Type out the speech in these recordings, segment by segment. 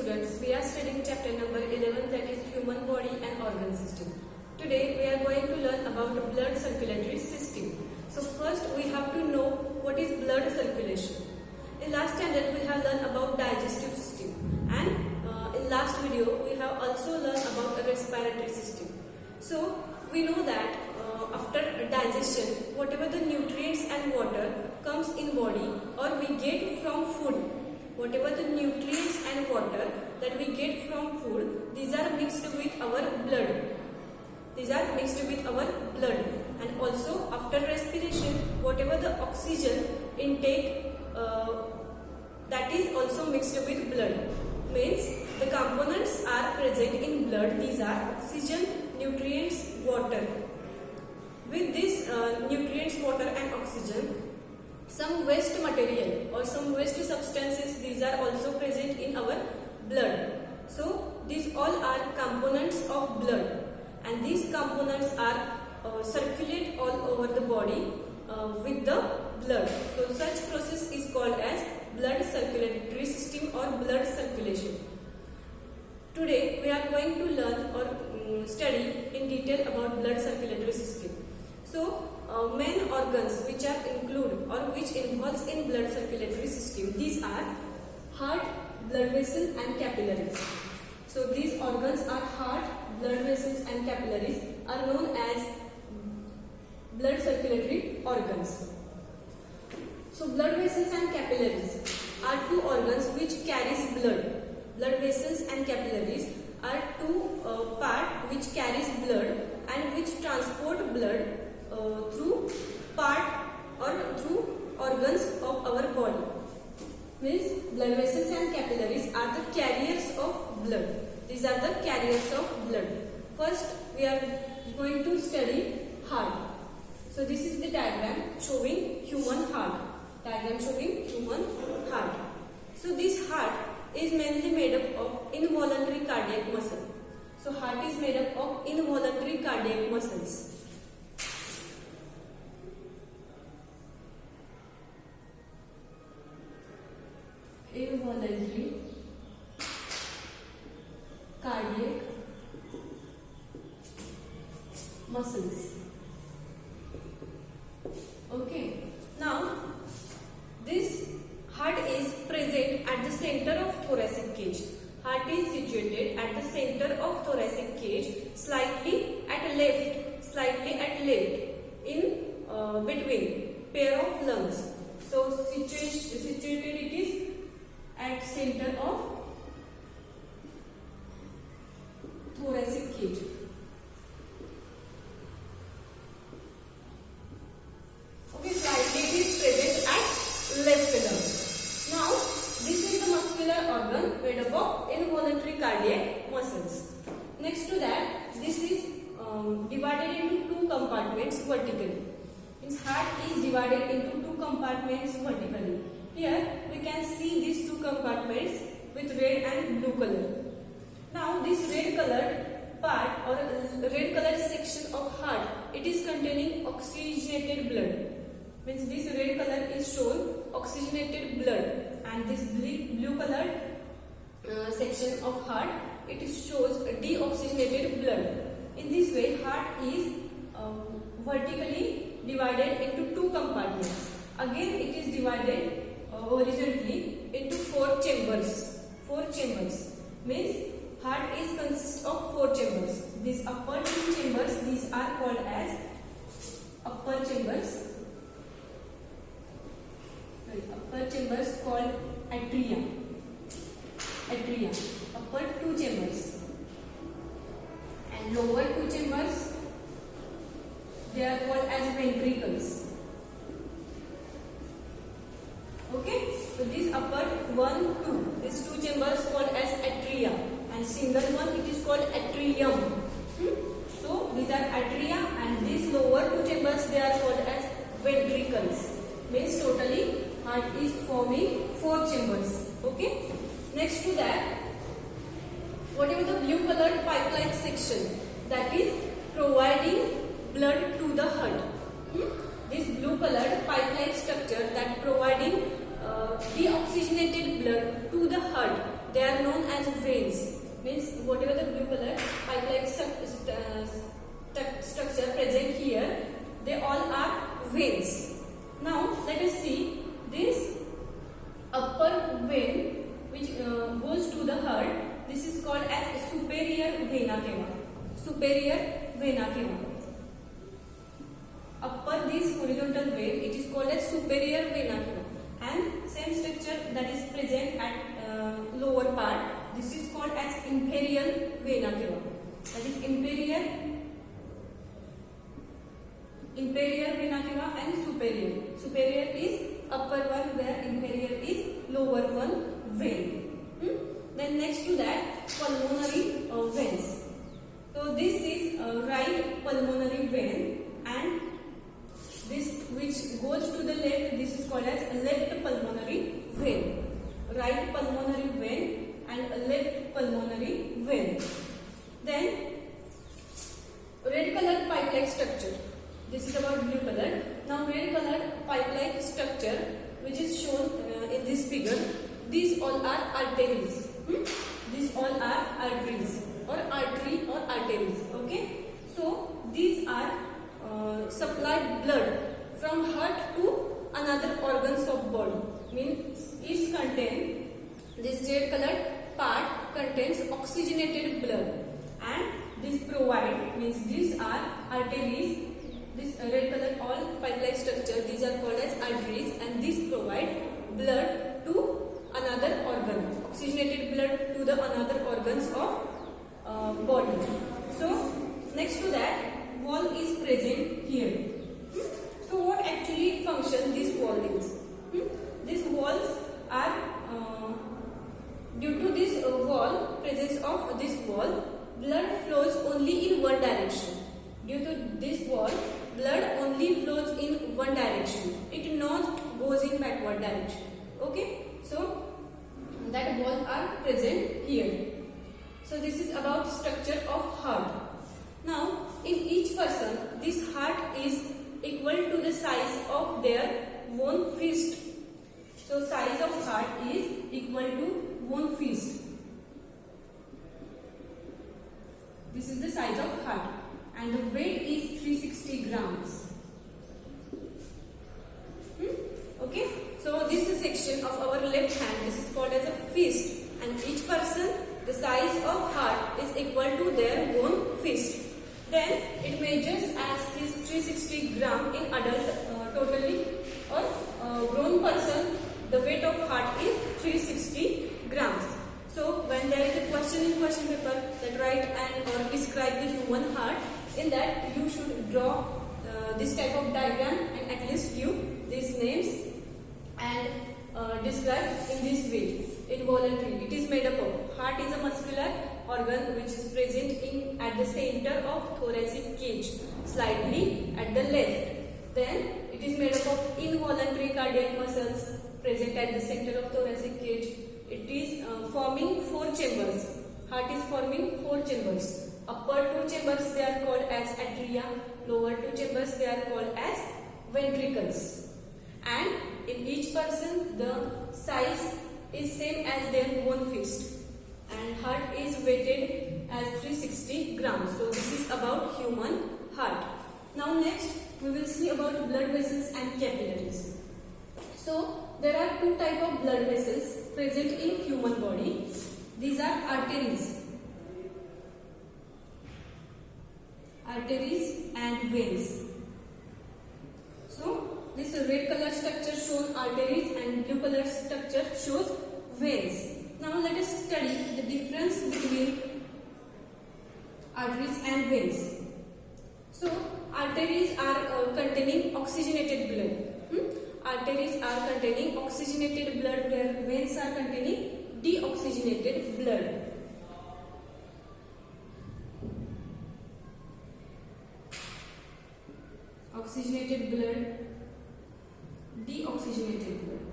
students, we are studying chapter number 11, that is human body and organ system. Today we are going to learn about blood circulatory system. So first we have to know what is blood circulation. In last standard we have learned about digestive system, and in last video we have also learned about a respiratory system. So we know that after digestion, whatever the nutrients and water comes in body or we get from food, whatever the nutrients and water that we get from food, these are mixed with our blood. These are mixed with our blood. And also after respiration, whatever the oxygen intake, that is also mixed with blood. Means the components are present in blood. These are oxygen, nutrients, water. With this nutrients, water and oxygen, some waste material or some waste substances, these are also present in our blood. So these all are components of blood, and these components are circulate all over the body with the blood. So such process is called as blood circulatory system or blood circulation. Today we are going to learn or study in detail about blood circulatory system. So main organs which are include or which involves in blood circulatory system, these are heart, blood vessels and capillaries. So these organs are heart, blood vessels and capillaries are known as blood circulatory organs. So blood vessels and capillaries are two organs which carries blood. Blood vessels and capillaries are two part which carries blood and which transport blood through part or through organs of our body. Means blood vessels and capillaries are the carriers of blood. These are the carriers of blood. First we are going to study heart. So this is the diagram showing human heart. Diagram showing human heart. So this heart is mainly made up of involuntary cardiac muscle. So heart is made up of involuntary cardiac muscles. Involuntary cardiac muscles. Okay. Now this heart is present at the center of thoracic cage. Heart is situated at the center of thoracic cage, slightly at left in between pair of lungs. So situated it is at center of thoracic cage. Okay, slightly it is present at left lung. Now this is the muscular organ made up of involuntary cardiac muscles. Next to that, this is divided into two compartments vertically. Means heart is divided into two compartments vertically. Here we can see these two compartments with red and blue color. Now this red colored part or red colored section of heart, it is containing oxygenated blood. Means this red color is shown oxygenated blood, and this blue colored section of heart, it shows deoxygenated blood. In this way heart is vertically divided into two compartments. Again it is divided horizontally into four chambers. Means heart is consist of four chambers. These upper two chambers, these are called as upper chambers. Upper chambers called atria. Upper two chambers. And lower two chambers, they are called as ventricles. Okay, so these upper 1, 2, these two chambers called as atria, and single one it is called atrium. So these are atria, and these lower two chambers, they are called as ventricles. Means totally heart is forming four chambers. Okay. Next to that, whatever the blue colored pipeline section, that is providing blood to the heart. This blue colored pipeline structure that providing deoxygenated blood to the heart, they are known as as veins. Means whatever the blue color pipe-like structure present here, they all are veins. Now let us see this upper vein which goes to the heart. This is called as superior vena cava. Superior vena cava. Upper this horizontal vein, it is called as superior vena cava. And same structure that is present at lower part, this is called as inferior vena cava. That is inferior vena cava and superior. Superior is upper one, where inferior is lower one vein. Then next to that, pulmonary veins. So this is right pulmonary vein, and this which goes to the left, this is called as left pulmonary vein. Right pulmonary vein and left pulmonary vein. Then red color pipe-like structure. This is about blue color. Now red color pipe-like structure which is shown in this figure. These all are arteries. These all are arteries or artery or arteries. Okay. So these are supply blood from heart to another organs of body. Means each contain, this red colored part contains oxygenated blood, and this provide, means these are arteries. This red color all pipe-like structure, these are called as arteries, and these provide blood to another organ, oxygenated blood to the another organs of body. So next to that, wall is present here. So what actually function this wall is? These walls are due to this wall, presence of this wall, blood flows only in one direction. Due to this wall, blood only flows in one direction. It not goes in backward direction. Okay, so that wall are present here. So this is about structure of heart. Now in each person, this heart is equal to the size of their one fist. So size of heart is equal to one fist. This is the size of heart, and the weight is 360 grams. Okay. So this is section of our left hand. This is called as a fist, and each person, the size of heart is equal to their one fist. Then it measures as this 360 gram in adult totally, or grown person, the weight of heart is 360 grams. So when there is a question in question paper that write and or describe the human heart, in that you should draw this type of diagram and at least give these names and describe in this way. Involuntary, it is made up of, heart is a muscular organ which is present in at the center of thoracic cage, slightly at the left. Then it is made up of involuntary cardiac muscles present at the center of thoracic cage. It is forming 4 chambers. Heart is forming 4 chambers. Upper 2 chambers they are called as atria. Lower 2 chambers they are called as ventricles. And in each person the size is same as their one fist. And heart is weighted as 360 grams. So this is about human heart. Now next we will see about blood vessels and capillaries. So there are 2 types of blood vessels present in human body. These are arteries. Arteries and veins. So this red color structure shows arteries and blue color structure shows veins. Now let us study the difference between arteries and veins. So arteries are containing oxygenated blood. Arteries are containing oxygenated blood, where veins are containing deoxygenated blood. Oxygenated blood, deoxygenated blood.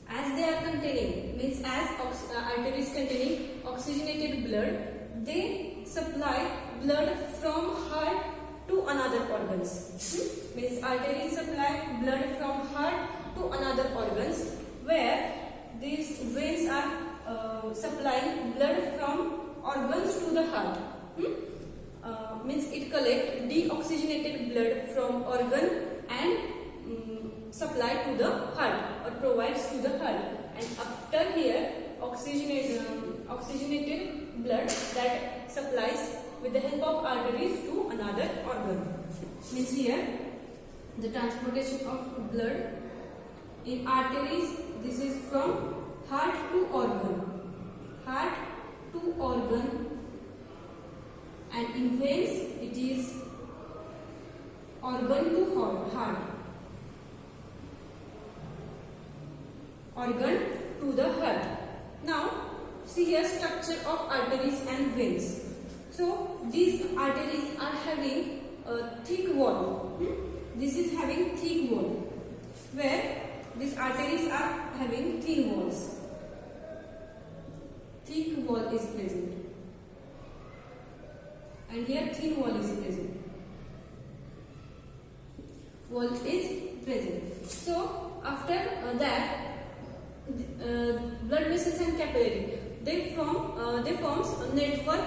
As they are containing, means as arteries containing oxygenated blood, they supply blood from heart to another organs. means arteries supply blood from heart to another organs, where these veins are supplying blood from organs to the heart. Means it collect deoxygenated blood from organ and supply to the heart or provides to the heart, and after here oxygenated blood that supplies with the help of arteries to another organ. Means here the transportation of blood in arteries, this is from heart to organ, and in veins it is organ to heart, organ to the heart. Now see here structure of arteries and veins. So these arteries are having a thick wall. This is having thick wall, where these arteries are having thin walls. Thick wall is present, and here thin wall is present. Wall is present. So after that, blood vessels and capillary, they forms a network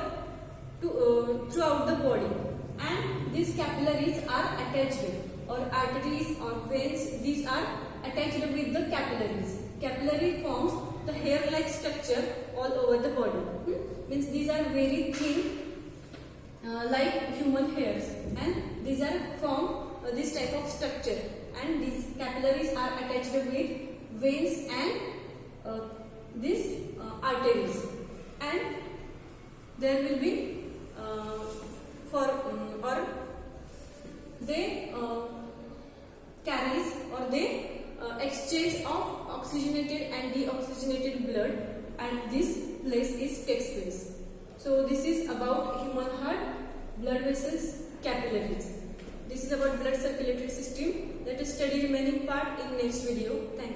to throughout the body, and these capillaries are attached, or arteries or veins, these are attached with the capillaries. Capillary forms the hair-like structure all over the body. Means these are very thin, like human hairs, and these are form this type of structure, and these capillaries are attached with veins and these arteries, and there will be they carries or they exchange of oxygenated and deoxygenated blood, and this takes place. So this is about human heart, blood vessels, capillaries. This is about blood circulatory system. Let us study remaining part in next video. Thank you.